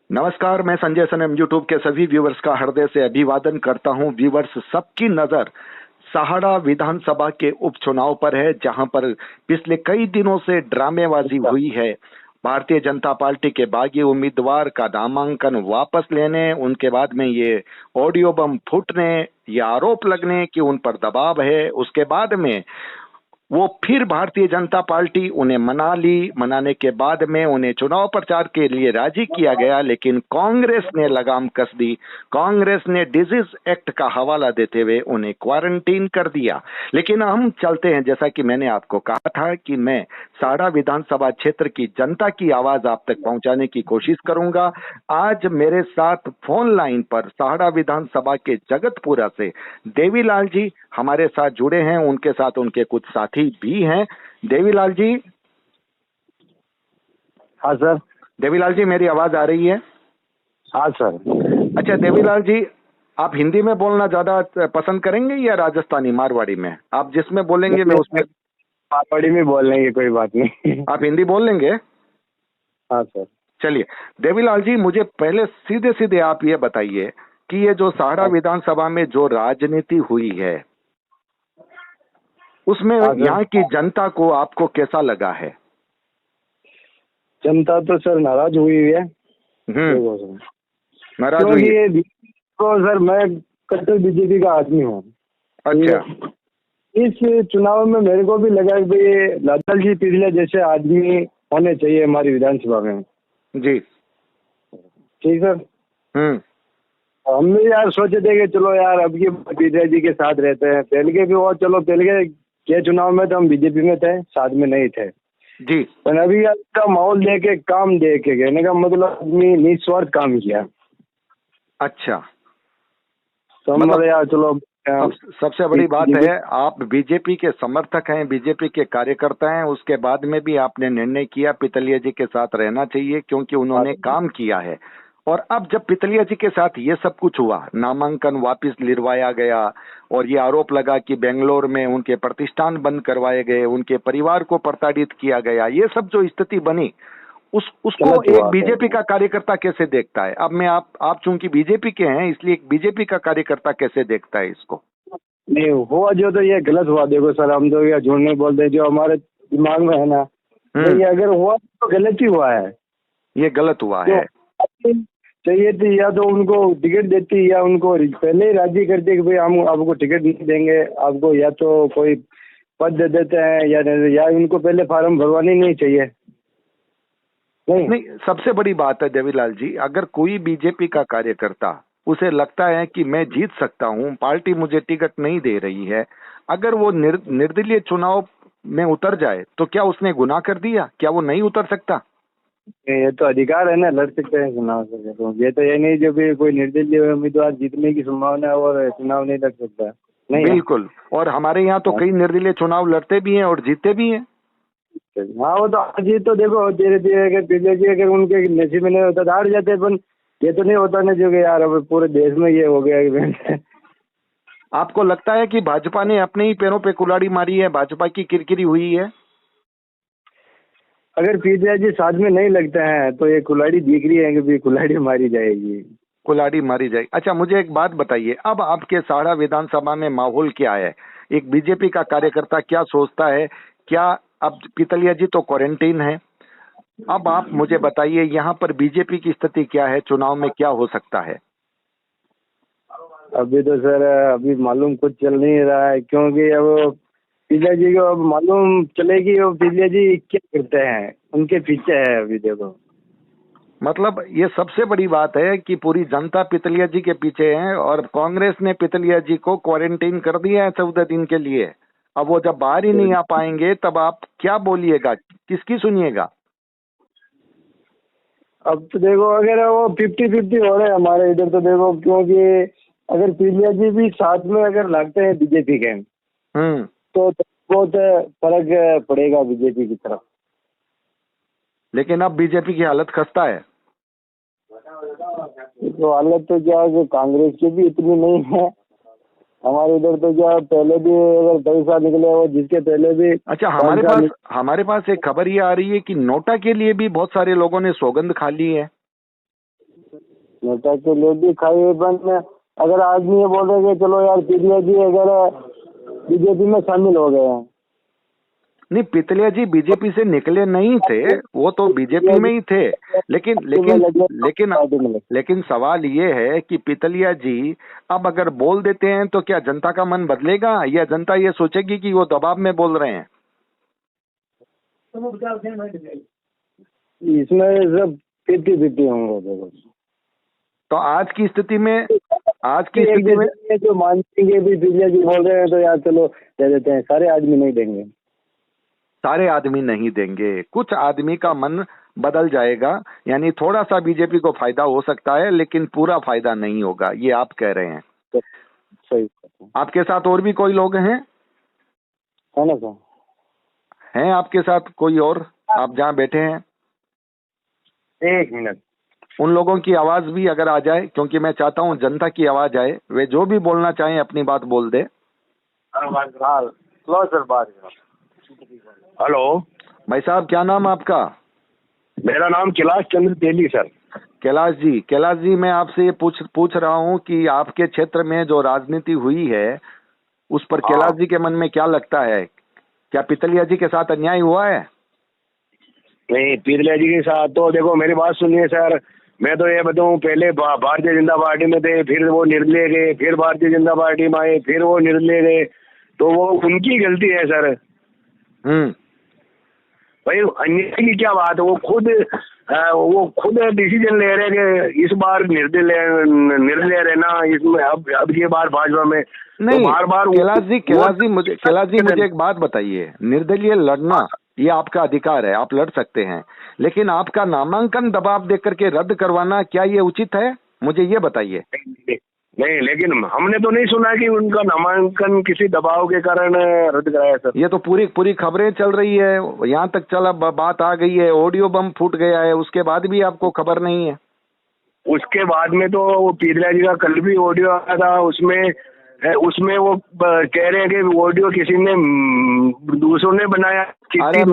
नमस्कार, मैं संजय सनम यूट्यूब के सभी व्यूवर्स का हृदय से अभिवादन करता हूं। व्यूवर्स, सबकी नजर सहाड़ा विधानसभा के उपचुनाव पर है, जहां पर पिछले कई दिनों से ड्रामेबाजी हुई है। भारतीय जनता पार्टी के बागी उम्मीदवार का नामांकन वापस लेने, उनके बाद में ये ऑडियो बम फूटने, ये आरोप लगने कि उन पर दबाव है, उसके बाद में वो फिर भारतीय जनता पार्टी उन्हें मनाने के बाद में उन्हें चुनाव प्रचार के लिए राजी किया गया, लेकिन कांग्रेस ने लगाम कस दी। कांग्रेस ने डिजीज एक्ट का हवाला देते हुए उन्हें क्वारंटीन कर दिया। लेकिन हम चलते हैं, जैसा कि मैंने आपको कहा था कि मैं साड़ा विधानसभा क्षेत्र की जनता की आवाज आप तक पहुंचाने की कोशिश करूंगा। आज मेरे साथ फोन लाइन पर साड़ा विधानसभा के जगतपुरा से देवीलाल जी हमारे साथ जुड़े हैं। उनके साथ उनके कुछ साथी भी हैं। देवीलाल जी। हाँ सर। देवीलाल जी, मेरी आवाज आ रही है? हाँ सर। अच्छा देवीलाल जी, आप हिंदी में बोलना ज्यादा पसंद करेंगे या राजस्थानी मारवाड़ी में? आप जिसमें बोलेंगे मैं उसमें। मारवाड़ी में बोल लेंगे, कोई बात नहीं। आप हिंदी बोल लेंगे? हाँ सर। चलिए देवीलाल जी, मुझे पहले सीधे सीधे आप ये बताइए कि ये जो साड़ा विधानसभा में जो राजनीति हुई है उसमें यहाँ की जनता को आपको कैसा लगा है? जनता तो सर नाराज हुई है। नाराज हुई है तो सर मैं कट्टर बीजेपी का आदमी हूँ। अच्छा। इस चुनाव में मेरे को भी लगा कि भाई लादल जी पिछले जैसे आदमी होने चाहिए हमारी विधानसभा में। जी ठीक सर। हम भी यार सोचे थे कि चलो यार अब की पीरिया जी के साथ रहते हैं। पहले के भी वो चलो पहले के चुनाव में तो हम बीजेपी में थे, साथ में नहीं थे जी। पर अभी का माहौल देख के, काम देख के, कहने का मतलब आदमी निस्वार्थ काम किया। अच्छा, तो मतलब यार चलो सबसे बड़ी बात है आप बीजेपी के समर्थक हैं, बीजेपी के कार्यकर्ता हैं। उसके बाद में भी आपने निर्णय किया पितलिया जी के साथ रहना चाहिए क्योंकि उन्होंने काम किया है। और अब जब पितलिया जी के साथ ये सब कुछ हुआ, नामांकन वापस लिरवाया गया और ये आरोप लगा कि बेंगलोर में उनके प्रतिष्ठान बंद करवाए गए, उनके परिवार को प्रताड़ित किया गया, ये सब जो स्थिति बनी उसको एक बीजेपी का कार्यकर्ता कैसे देखता है? अब मैं आप चूंकि बीजेपी के हैं इसलिए एक बीजेपी का कार्यकर्ता कैसे देखता है इसको? नहीं हुआ जो तो ये गलत हुआ। देखो सर, हम तो ये झूठ नहीं बोलते, जो हमारे दिमाग में है ना, ये अगर हुआ तो गलत ही हुआ है। ये गलत हुआ है। चाहिए थी या तो उनको टिकट देती या उनको पहले ही राजी करती कि भाई हम आपको टिकट नहीं देंगे, आपको या तो कोई पद दे देते हैं या उनको पहले फार्म भरवानी नहीं चाहिए। नहीं, सबसे बड़ी बात है देवीलाल जी, अगर कोई बीजेपी का कार्यकर्ता उसे लगता है कि मैं जीत सकता हूं, पार्टी मुझे टिकट नहीं दे रही है, अगर वो निर्दलीय चुनाव में उतर जाए तो क्या उसने गुनाह कर दिया? क्या वो नहीं उतर सकता? ये तो अधिकार है ना, लड़ सकते हैं चुनाव से। तो ये तो ये नहीं जो भी कोई निर्दलीय उम्मीदवार जीतने की संभावना और चुनाव नहीं लड़ सकता। नहीं, बिल्कुल। और हमारे यहाँ तो कई निर्दलीय चुनाव लड़ते भी हैं और जीतते भी हैं। हाँ, वो तो आज ही तो देखो धीरे धीरे अगर उनके नसीब में नहीं होता तो हार जाते, पर ये तो नहीं होता ना जो कि यार अब पूरे देश में ये हो गया। आपको लगता है कि भाजपा ने अपने ही पैरों पे कुल्हाड़ी मारी है, भाजपा की किरकिरी हुई है? अगर पीडिया जी साथ में नहीं लगते हैं तो ये कुल्हाड़ी दिख रही है कि भी कुल्हाड़ी मारी जाएगी। कुल्हाड़ी मारी जाएगी। अच्छा, मुझे एक बात बताइए, अब आपके साड़ा विधानसभा में माहौल क्या है? एक बीजेपी का कार्यकर्ता क्या सोचता है? क्या अब पितलिया जी तो क्वारंटीन है, अब आप मुझे बताइए यहाँ पर बीजेपी की स्थिति क्या है? चुनाव में क्या हो सकता है? अभी तो सर अभी मालूम कुछ चल नहीं रहा है, क्योंकि अब पितलिया जी को अब मालूम चलेगी वो पितलिया जी क्या करते हैं, उनके पीछे है अभी। देखो मतलब ये सबसे बड़ी बात है कि पूरी जनता पितलिया जी के पीछे है और कांग्रेस ने पितलिया जी को क्वारंटीन कर दिया है 14 दिन के लिए। अब वो जब बाहर ही नहीं आ पाएंगे तब आप क्या बोलिएगा, किसकी सुनिएगा? अब तो देखो अगर वो 50-50 हो रहे हैं हमारे इधर तो देखो, क्योंकि अगर पितलिया जी भी साथ में अगर लगते हैं बीजेपी के तो बहुत फर्क पड़ेगा बीजेपी की तरफ। लेकिन अब बीजेपी की हालत खस्ता है। तो हालत तो क्या है, कांग्रेस की भी इतनी नहीं है हमारे इधर तो क्या पहले भी अगर पैसा निकले वो जिसके पहले भी। अच्छा, हमारे पास एक खबर ये आ रही है कि नोटा के लिए भी बहुत सारे लोगों ने सौगंध खा ली है। नेता के लिए भी खाई, पर अगर आदमी ये बोल रहे कि चलो यार पितलिया जी अगर बीजेपी में शामिल हो गए हैं। नहीं, पितलिया जी बीजेपी से निकले नहीं थे, वो तो बीजेपी में ही थे, लेकिन लेकिन लेकिन लेकिन सवाल ये है कि पितलिया जी अब अगर बोल देते हैं तो क्या जनता का मन बदलेगा, या जनता ये सोचेगी कि वो दबाव में बोल रहे हैं? इसमें सब 50-50 होंगे। तो आज की स्थिति में जो मानेंगे भी पितलिया जी बोल रहे हैं तो यार चलो दे देते हैं, सारे आदमी नहीं देंगे। सारे आदमी नहीं देंगे, कुछ आदमी का मन बदल जाएगा, यानी थोड़ा सा बीजेपी को फायदा हो सकता है लेकिन पूरा फायदा नहीं होगा, ये आप कह रहे हैं। सही। आपके साथ और भी कोई लोग हैं? है ना सर? हैं आपके साथ कोई और, आप जहाँ बैठे हैं? एक मिनट, उन लोगों की आवाज भी अगर आ जाए, क्योंकि मैं चाहता हूँ जनता की आवाज आए, वे जो भी बोलना चाहें अपनी बात बोल दे। हेलो भाई साहब, क्या नाम आपका? मेरा नाम कैलाश चंद्र तेली सर। कैलाश जी, मैं आपसे ये पूछ रहा हूँ कि आपके क्षेत्र में जो राजनीति हुई है उस पर कैलाश जी के मन में क्या लगता है? क्या पितलिया जी के साथ अन्याय हुआ है? नहीं, पितलिया जी के साथ तो देखो, मेरी बात सुनिए सर, मैं तो ये बताऊं, पहले भारतीय जनता पार्टी में थे, फिर वो निर्दलीय गए, फिर भारतीय जनता पार्टी में आए, फिर वो निर्दलीय गए, तो वो उनकी गलती है सर। भाई अन्याय की क्या बात है, वो खुद डिसीजन ले रहे हैं कि इस बार निर्दलीय रहना, इसमें अब ये बार भाजपा में नहीं। तो बार कैलाश जी मुझे एक बात बताइए, निर्दलीय लड़ना ये आपका अधिकार है, आप लड़ सकते हैं, लेकिन आपका नामांकन दबाव देकर के रद्द करवाना, क्या ये उचित है? मुझे ये बताइए। नहीं, लेकिन हमने तो नहीं सुना कि उनका नामांकन किसी दबाव के कारण रद्द कराया सर। ये तो पूरी खबरें चल रही है, यहाँ तक चला, बात आ गई है, ऑडियो बम फूट गया है, उसके बाद भी आपको खबर नहीं है? उसके बाद में तो वो पितलिया जी का कल भी ऑडियो आया था, उसमें वो कह रहे हैं कि ऑडियो किसी ने दूसरों ने बनाया। अरे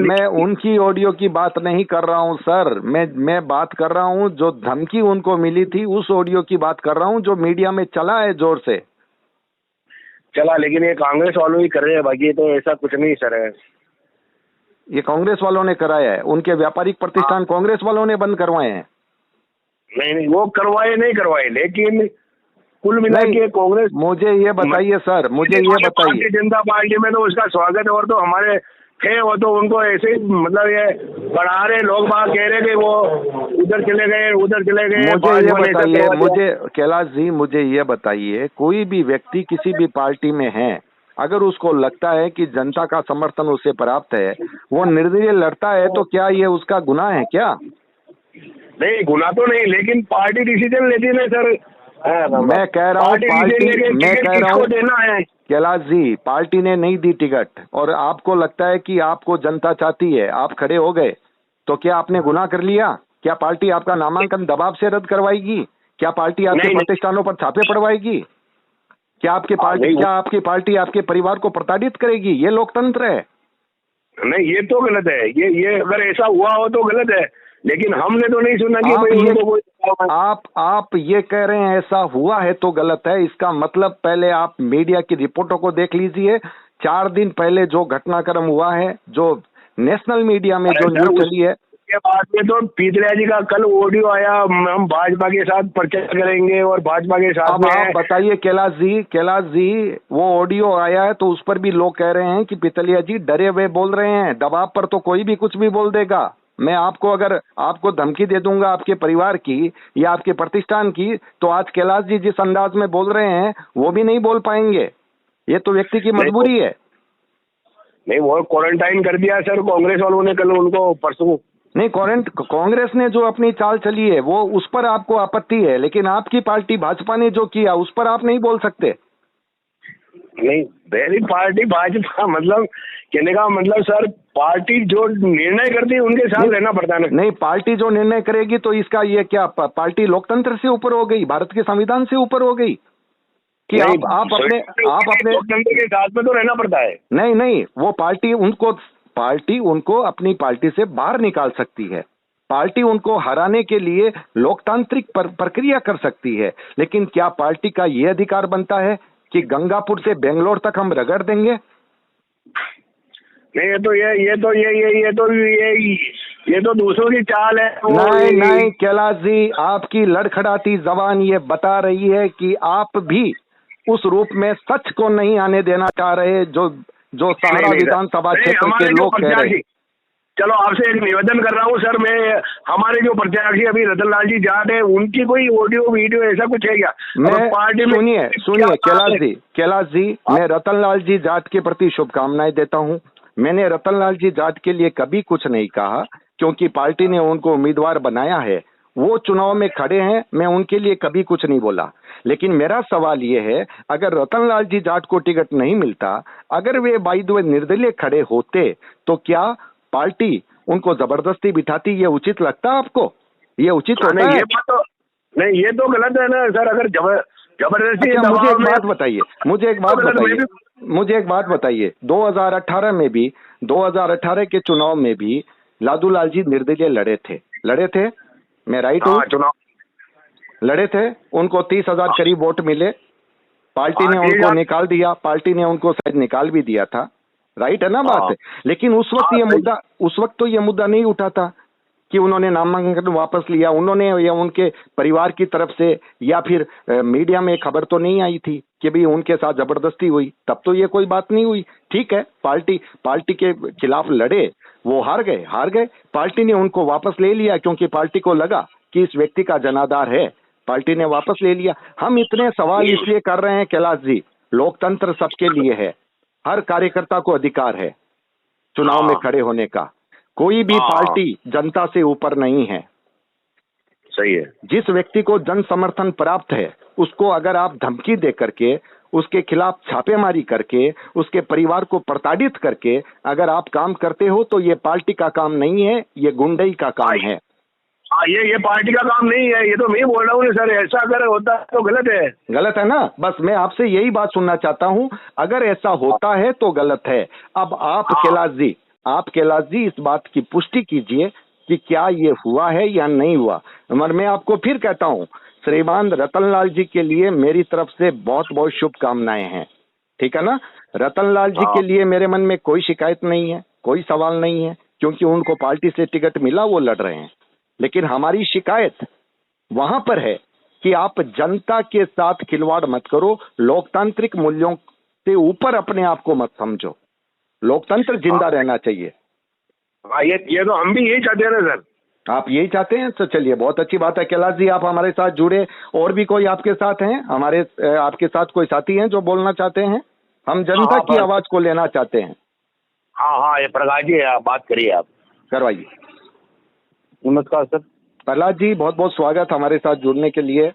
मैं उनकी ऑडियो की बात नहीं कर रहा हूँ सर, मैं बात कर रहा हूँ जो धमकी उनको मिली थी, उस ऑडियो की बात कर रहा हूँ जो मीडिया में चला है, जोर से चला, लेकिन ये कांग्रेस वालों ही कर रहे हैं, बाकी तो ऐसा कुछ नहीं सर है। ये कांग्रेस वालों ने कराया है, उनके व्यापारिक प्रतिष्ठान कांग्रेस वालों ने बंद करवाए हैं। नहीं, वो नहीं करवाए, लेकिन कुल मिला के कांग्रेस। मुझे ये बताइए सर, भारतीय जनता पार्टी में तो उसका स्वागत है, और तो हमारे थे वो तो उनको ऐसे ही मतलब ये बढ़ा रहे, लोग बात कह रहे कि वो उधर चले गए। मुझे कैलाश जी मुझे ये बताइए, कोई भी व्यक्ति किसी भी पार्टी में है, अगर उसको लगता है कि जनता का समर्थन उसे प्राप्त है, वो निर्दलीय लड़ता है, तो क्या ये उसका गुनाह है क्या? नहीं, गुनाह तो नहीं, लेकिन पार्टी डिसीजन लेती है सर। मैं कह रहा हूँ देना है। कैलाश जी, पार्टी ने नहीं दी टिकट और आपको लगता है कि आपको जनता चाहती है, आप खड़े हो गए, तो क्या आपने गुनाह कर लिया? क्या पार्टी आपका नामांकन दबाव से रद्द करवाएगी? क्या पार्टी आपके प्रतिष्ठानों पर छापे पड़वाएगी? क्या आपकी पार्टी आपके परिवार को प्रताड़ित करेगी? ये लोकतंत्र है। नहीं, ये तो गलत है, ये अगर ऐसा हुआ हो तो गलत है, लेकिन हमने तो नहीं सुना कि आप ये कह रहे हैं ऐसा हुआ है तो गलत है। इसका मतलब पहले आप मीडिया की रिपोर्टों को देख लीजिए। 4 दिन पहले जो घटनाक्रम हुआ है, जो नेशनल मीडिया में जो न्यूज चली है, उसके बाद में तो पितलिया जी का कल ऑडियो आया, हम भाजपा के साथ प्रचार करेंगे और भाजपा के साथ। अब आप बताइए कैलाश जी, वो ऑडियो आया है तो उस पर भी लोग कह रहे हैं कि पितलिया जी डरे हुए बोल रहे हैं, दबाव पर तो कोई भी कुछ भी बोल देगा। मैं आपको धमकी दे दूंगा आपके परिवार की या आपके प्रतिष्ठान की, तो आज कैलाश जी जिस अंदाज में बोल रहे हैं वो भी नहीं बोल पाएंगे। ये तो व्यक्ति की मजबूरी है। नहीं, वो क्वारंटाइन कर दिया सर कांग्रेस वालों ने कल उनको, परसों। नहीं, कांग्रेस ने जो अपनी चाल चली है वो उस पर आपको आपत्ति है, लेकिन आपकी पार्टी भाजपा ने जो किया उस पर आप नहीं बोल सकते। नहीं, मेरी पार्टी भाजपा, मतलब कहने का मतलब सर, पार्टी जो निर्णय करती है उनके साथ रहना पड़ता है। नहीं, पार्टी जो निर्णय करेगी तो इसका ये क्या, पार्टी लोकतंत्र से ऊपर हो गई, भारत के संविधान से ऊपर हो गई कि आप अपने लोकतंत्र के साथ में तो रहना पड़ता है। नहीं, वो पार्टी उनको अपनी पार्टी से बाहर निकाल सकती है। पार्टी उनको हराने के लिए लोकतांत्रिक प्रक्रिया कर सकती है, लेकिन क्या पार्टी का ये अधिकार बनता है कि गंगापुर से बेंगलोर तक हम रगड़ देंगे? नहीं, ये तो दूसरों की चाल है। नहीं कैलाश जी, आपकी लड़खड़ाती जबान ये बता रही है कि आप भी उस रूप में सच को नहीं आने देना चाह रहे जो सहारा विधानसभा क्षेत्र के लोग कह रहे हैं। चलो आपसे एक निवेदन कर रहा हूँ सर, मैं हमारे जो प्रत्याशी अभी रतन लाल जी जाट है, उनकी कोई ऑडियो वीडियो ऐसा कुछ है क्या? मैं पार्टी में सुनिए कैलाश जी, मैं रतन लाल जी जाट के प्रति शुभकामनाएं देता हूँ। मैंने रतन लाल जी जाट के लिए कभी कुछ नहीं कहा, क्योंकि पार्टी ने उनको उम्मीदवार बनाया है, वो चुनाव में खड़े हैं, मैं उनके लिए कभी कुछ नहीं बोला। लेकिन मेरा सवाल ये है, अगर रतन लाल जी जाट को टिकट नहीं मिलता, अगर वे बाय द वे निर्दलीय खड़े होते, तो क्या पार्टी उनको जबरदस्ती बिठाती? ये उचित लगता आपको? ये उचित होता है? नहीं, ये तो गलत है ना सर। अगर जबरदस्ती मुझे एक बात बताइए, मुझे एक बात बताइए 2018 में भी, 2018 के चुनाव में भी लादू लाल जी निर्दलीय लड़े थे, मैं राइट हूँ? चुनाव लड़े थे, उनको 30,000 करीब वोट मिले, पार्टी ने उनको निकाल दिया, पार्टी ने उनको शायद निकाल भी दिया था, राइट है ना बात? लेकिन उस वक्त तो ये मुद्दा नहीं उठा था कि उन्होंने नामांकन वापस लिया, उन्होंने या उनके परिवार की तरफ से, या फिर मीडिया में खबर तो नहीं आई थी कि भाई उनके साथ जबरदस्ती हुई, तब तो ये कोई बात नहीं हुई। ठीक है, पार्टी के खिलाफ लड़े, वो हार गए, पार्टी ने उनको वापस ले लिया, क्योंकि पार्टी को लगा कि इस व्यक्ति का जनाधार है, पार्टी ने वापस ले लिया। हम इतने सवाल इसलिए कर रहे हैं कैलाश जी, लोकतंत्र सबके लिए है, हर कार्यकर्ता को अधिकार है चुनाव में खड़े होने का, कोई भी पार्टी जनता से ऊपर नहीं है। सही है। जिस व्यक्ति को जन समर्थन प्राप्त है, उसको अगर आप धमकी दे करके, उसके खिलाफ छापेमारी करके, उसके परिवार को प्रताड़ित करके अगर आप काम करते हो, तो ये पार्टी का काम नहीं है, ये गुंडई का काम है। ये पार्टी का काम नहीं है, ये तो मैं बोल रहा हूँ सर। ऐसा अगर होता तो गलत है ना? बस मैं आपसे यही बात सुनना चाहता हूँ, अगर ऐसा होता है तो गलत है। अब आप कैलाश जी इस बात की पुष्टि कीजिए कि क्या ये हुआ है या नहीं हुआ। मगर मैं आपको फिर कहता हूँ, श्रीमान रतन लाल जी के लिए मेरी तरफ से बहुत बहुत शुभकामनाएं हैं, ठीक है ना? रतन लाल जी के लिए मेरे मन में कोई शिकायत नहीं है, कोई सवाल नहीं है, क्योंकि उनको पार्टी से टिकट मिला, वो लड़ रहे हैं। लेकिन हमारी शिकायत वहां पर है कि आप जनता के साथ खिलवाड़ मत करो, लोकतांत्रिक मूल्यों से ऊपर अपने आप को मत समझो, लोकतंत्र जिंदा रहना चाहिए। ये तो हम भी यही चाहते हैं ना सर। आप यही चाहते हैं तो चलिए, बहुत अच्छी बात है कैलाश जी, आप हमारे साथ जुड़े। और भी कोई आपके साथ हैं, आपके साथ कोई साथी हैं जो बोलना चाहते हैं? हम जनता की आवाज को लेना चाहते हैं। हाँ, ये प्रकाश जी, आप बात करिए, आप करवाइए। नमस्कार सर। प्रहलाद जी, बहुत बहुत स्वागत हमारे साथ जुड़ने के लिए।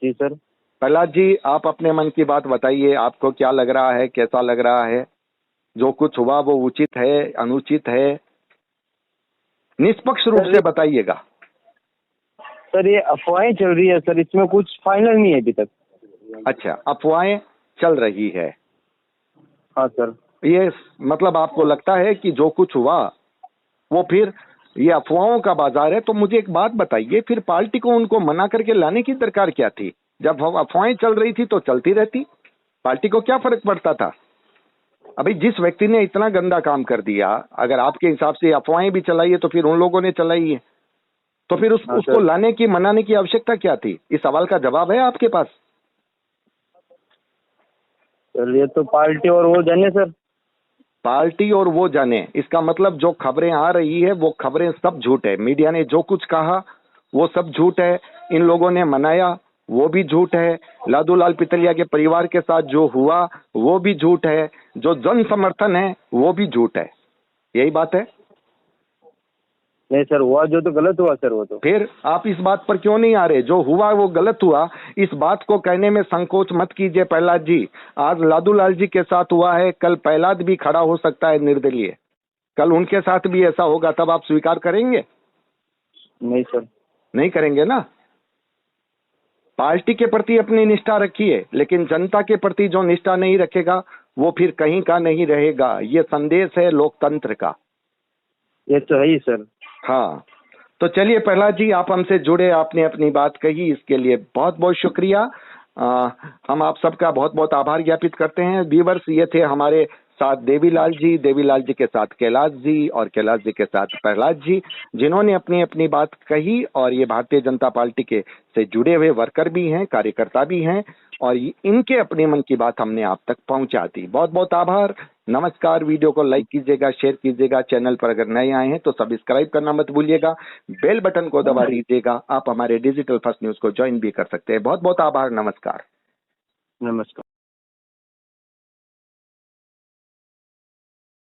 जी सर। प्रहलाद जी, आप अपने मन की बात बताइए, आपको क्या लग रहा है, कैसा लग रहा है? जो कुछ हुआ वो उचित है, अनुचित है? निष्पक्ष रूप से बताइएगा। सर ये अफवाहें चल रही है सर, इसमें कुछ फाइनल नहीं है अभी तक। अच्छा, अफवाहें चल रही है? हाँ सर। ये मतलब आपको लगता है कि जो कुछ हुआ वो फिर ये अफवाहों का बाजार है? तो मुझे एक बात बताइए, फिर पार्टी को उनको मना करके लाने की दरकार क्या थी? जब अफवाहें चल रही थी तो चलती रहती, पार्टी को क्या फर्क पड़ता था? अभी जिस व्यक्ति ने इतना गंदा काम कर दिया, अगर आपके हिसाब से अफवाहें भी चलाई है तो फिर उन लोगों ने चलाई है, तो फिर उसको लाने की, मनाने की आवश्यकता क्या थी? इस सवाल का जवाब है आपके पास? सर ये तो पार्टी और वो जाने सर। पार्टी और वो जाने, इसका मतलब जो खबरें आ रही है वो खबरें सब झूठ है। मीडिया ने जो कुछ कहा वो सब झूठ है, इन लोगों ने मनाया वो भी झूठ है, लादू लाल पितलिया के परिवार के साथ जो हुआ वो भी झूठ है, जो जन समर्थन है वो भी झूठ है। यही बात है? नहीं सर, हुआ जो तो गलत हुआ सर। वो तो फिर आप इस बात पर क्यों नहीं आ रहे? जो हुआ वो गलत हुआ, इस बात को कहने में संकोच मत कीजिए प्रहलाद जी। आज लादू लाल जी के साथ हुआ है, कल प्रहलाद भी खड़ा हो सकता है निर्दलीय, कल उनके साथ भी ऐसा होगा, तब आप स्वीकार करेंगे? नहीं सर। नहीं करेंगे ना? पार्टी के प्रति अपनी निष्ठा रखिए, लेकिन जनता के प्रति जो निष्ठा नहीं रखेगा वो फिर कहीं का नहीं रहेगा। ये संदेश है लोकतंत्र का। ये तो है ही सर। हाँ, तो चलिए प्रहलाद जी, आप हमसे जुड़े, आपने अपनी बात कही, इसके लिए बहुत बहुत शुक्रिया। हम आप सबका बहुत बहुत आभार ज्ञापित करते हैं। व्यूवर्स, ये थे हमारे साथ देवीलाल जी के साथ कैलाश जी और कैलाश जी के साथ प्रहलाद जी, जिन्होंने अपनी अपनी बात कही और ये भारतीय जनता पार्टी के से जुड़े हुए वर्कर भी हैं, कार्यकर्ता भी हैं, और इनके अपने मन की बात हमने आप तक पहुंचा दी। बहुत बहुत आभार, नमस्कार। वीडियो को लाइक कीजिएगा, शेयर कीजिएगा, चैनल पर अगर नए आए हैं तो सब्सक्राइब करना मत भूलिएगा, बेल बटन को दबा दीजिएगा। आप हमारे डिजिटल फर्स्ट न्यूज को ज्वाइन भी कर सकते हैं। बहुत बहुत आभार, नमस्कार। नमस्कार।